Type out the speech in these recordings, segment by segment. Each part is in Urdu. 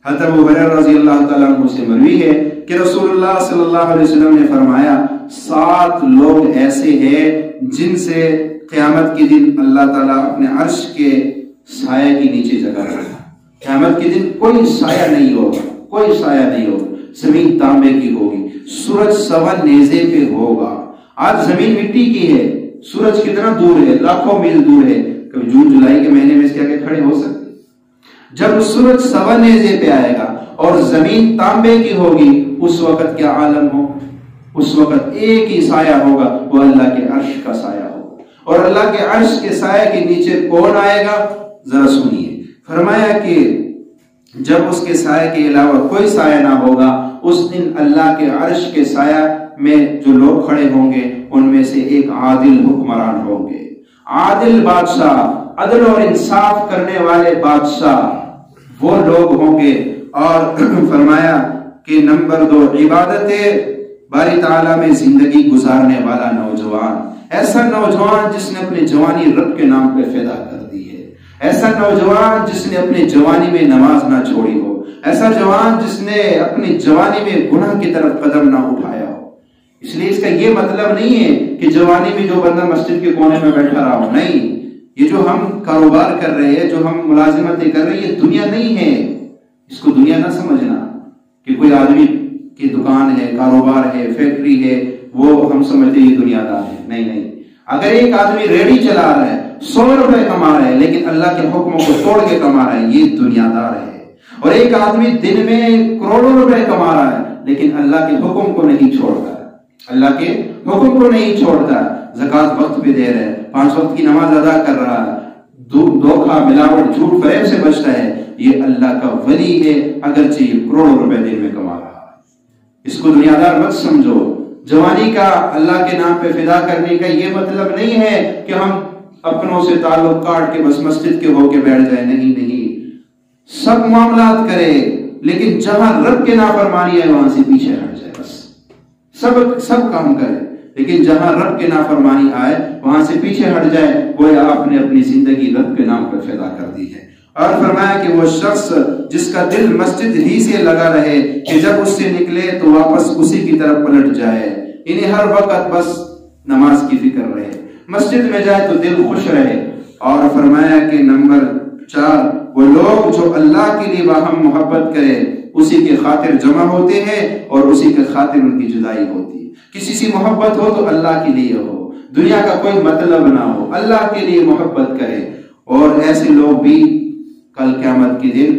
حضرت ابو ہریرہ رضی اللہ تعالیٰ عنہ سے مروی ہے کہ رسول اللہ صلی اللہ علیہ وسلم نے فرمایا 7 لوگ ایسے ہیں جن سے قیامت کے دن اللہ تعالیٰ اپنے عرش کے سایہ کے نیچے جگہ رکھے گا۔ قیامت کے دن کوئی سایہ نہیں ہوگا، کوئی سایہ نہیں ہوگا، زمین تانبے کی ہوگی، سورج سوا نیزے پہ ہوگا۔ آج زمین مٹی کی ہے، سورج کتنا دور ہے، لاکھوں میل دور ہے، کبھی جون جولائی کے مہینے میں اس کے آگے کھڑے ہو سکتے؟ جب سورج سوا نیزے پہ آئے گا اور زمین تانبے کی ہوگی، اس وقت کیا عالم ہو؟ اس وقت ایک ہی سایہ ہوگا، وہ اللہ کے عرش کا سایہ ہوگا۔ اور اللہ کے عرش کے سایہ کے نیچے کون آئے گا؟ ذرا سنیے، فرمایا کہ جب اس کے سایہ کے علاوہ کوئی سایہ نہ ہوگا، اس دن اللہ کے عرش کے سایہ میں جو لوگ کھڑے ہوں گے ان میں سے ایک عادل حکمران ہوں گے، عادل بادشاہ، عدل اور انصاف کرنے والے بادشاہ وہ لوگ ہوں گے۔ اور فرمایا کہ نمبر 2 عبادت باری تعالیٰ میں زندگی گزارنے والا نوجوان، ایسا نوجوان جس نے اپنی جوانی رب کے نام پہ فدا کر دی ہے، ایسا نوجوان جس نے اپنی جوانی میں نماز نہ چھوڑی ہو، ایسا جوان جس نے اپنی جوانی میں گناہ کی طرف قدم نہ اٹھایا ہو۔ اس لیے اس کا یہ مطلب نہیں ہے کہ جوانی میں جو بندہ مسجد کے کونے میں بیٹھا رہا ہو، نہیں، یہ جو ہم کاروبار کر رہے ہیں، جو ہم ملازمتیں کر رہے ہیں، یہ دنیا نہیں ہے۔ اس کو دنیا نہ سمجھنا کہ کوئی آدمی کی دکان ہے، کاروبار ہے، فیکٹری ہے، وہ ہم سمجھتے یہ دنیا دار ہے، نہیں نہیں۔ اگر ایک آدمی ریڑھی چلا رہا ہے، 100 روپے کما رہا ہے، لیکن اللہ کے حکموں کو توڑ کے کما رہا ہے، یہ دنیا دار ہے۔ اور ایک آدمی دن میں کروڑوں روپے کما رہا ہے، لیکن اللہ کے حکم کو نہیں چھوڑتا، اللہ کے حکم کو نہیں چھوڑتا، زکوٰۃ وقت پہ دے رہا ہے، 5 وقت کی نماز ادا کر رہا ہے، دھوکہ ملاوٹ جھوٹ فریب سے بچتا ہے، یہ اللہ کا ولی ہے، اگرچہ یہ کروڑوں روپے دن میں کما رہا ہے۔ اس کو دنیا دار مت سمجھو۔ جوانی کا اللہ کے نام پہ فدا کرنے کا یہ مطلب نہیں ہے کہ ہم اپنوں سے تعلق کاٹ کے بس مسجد کے ہو کے بیٹھ جائیں، نہیں نہیں، سب معاملات کرے، لیکن جہاں رب کے نافرمانی ہے وہاں سے پیچھے ہٹ جائے، بس سب کام کرے، لیکن جہاں رب کے نافرمانی آئے وہاں سے پیچھے ہٹ جائے، وہ آپ نے اپنی زندگی رب کے نام پر فدا کر دی ہے۔ اور فرمایا کہ وہ شخص جس کا دل مسجد ہی سے لگا رہے کہ جب اس سے نکلے تو واپس اسی کی طرف پلٹ جائے، یعنی ہر وقت بس نماز کی فکر رہے، مسجد میں جائے تو دل خوش رہے۔ اور فرمایا کہ نمبر 4 وہ لوگ جو اللہ کے لیے باہم محبت کرے، اسی کے خاطر جمع ہوتے ہیں اور اسی کے خاطر ان کی جدائی ہوتی ہے۔ کسی سے محبت ہو تو اللہ کے لیے ہو، دنیا کا کوئی مطلب نہ ہو، اللہ کے لیے محبت کرے۔ اور ایسے لوگ بھی کل قیامت کے دن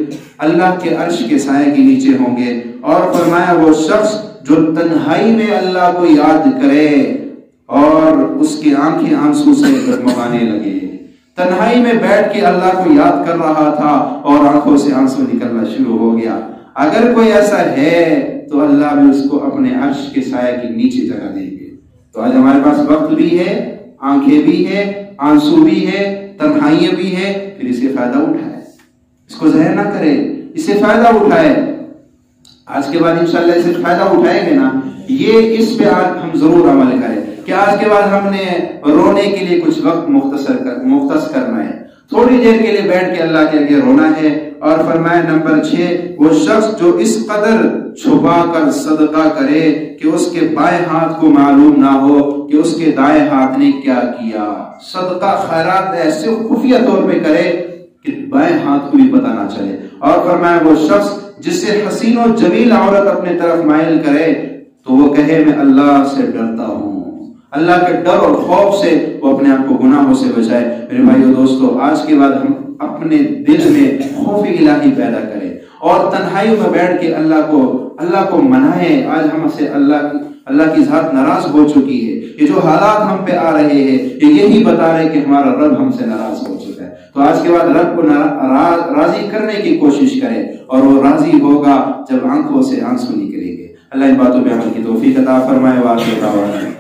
اللہ کے عرش کے سائے کے نیچے ہوں گے۔ اور فرمایا وہ شخص جو تنہائی میں اللہ کو یاد کرے اور اس کی آنکھیں آنسو سے ڈگمگانے لگے، تنہائی میں بیٹھ کے اللہ کو یاد کر رہا تھا اور آنکھوں سے آنسو نکلنا شروع ہو گیا، اگر کوئی ایسا ہے تو اللہ بھی اس کو اپنے عرش کے سائے کے نیچے جگہ دیں گے۔ تو آج ہمارے پاس وقت بھی ہے، آنکھیں بھی ہے، آنسو بھی ہے، تنہائیاں بھی ہے، پھر اس سے فائدہ اٹھائے، اس کو ضائع نہ کرے، اس سے فائدہ اٹھائے۔ آج کے بعد انشاءاللہ اس سے فائدہ اٹھائیں گے نا، یہ اس پہ آج ہم ضرور عمل کریں کہ آج کے بعد ہم نے رونے کے لیے کچھ وقت مختص کرنا ہے، تھوڑی دیر کے لیے بیٹھ کے اللہ کے آگے رونا ہے۔ اور فرمایا نمبر 6 وہ شخص جو اس قدر چھپا کر صدقہ کرے کہ اس کے بائیں ہاتھ کو معلوم نہ ہو کہ اس کے دائیں ہاتھ نے کیا کیا، صدقہ خیرات ایسے خفیہ طور پہ کرے کہ بائیں ہاتھ کو بھی پتہ نہ چلے۔ اور فرمایا وہ شخص جس سے حسین و جمیل عورت اپنے طرف مائل کرے تو وہ کہے میں اللہ سے ڈرتا ہوں، اللہ کے ڈر اور خوف سے وہ اپنے آپ کو گناہوں سے بچائے۔ میرے بھائیو دوستو، آج کے بعد ہم اپنے دل میں خوف الہی پیدا کریں اور تنہائیوں میں بیٹھ کے اللہ کو منائیں۔ آج ہم سے اللہ کی ذات ناراض ہو چکی ہے، یہ جو حالات ہم پہ آ رہے ہیں یہ یہی بتا رہے کہ ہمارا رب ہم سے ناراض ہو چکا ہے۔ تو آج کے بعد رب کو راضی کرنے کی کوشش کریں، اور وہ راضی ہوگا جب آنکھوں سے آنسو نکلیں گے۔ اللہ ان باتوں پہ عمل کی توفیق عطا فرمائے۔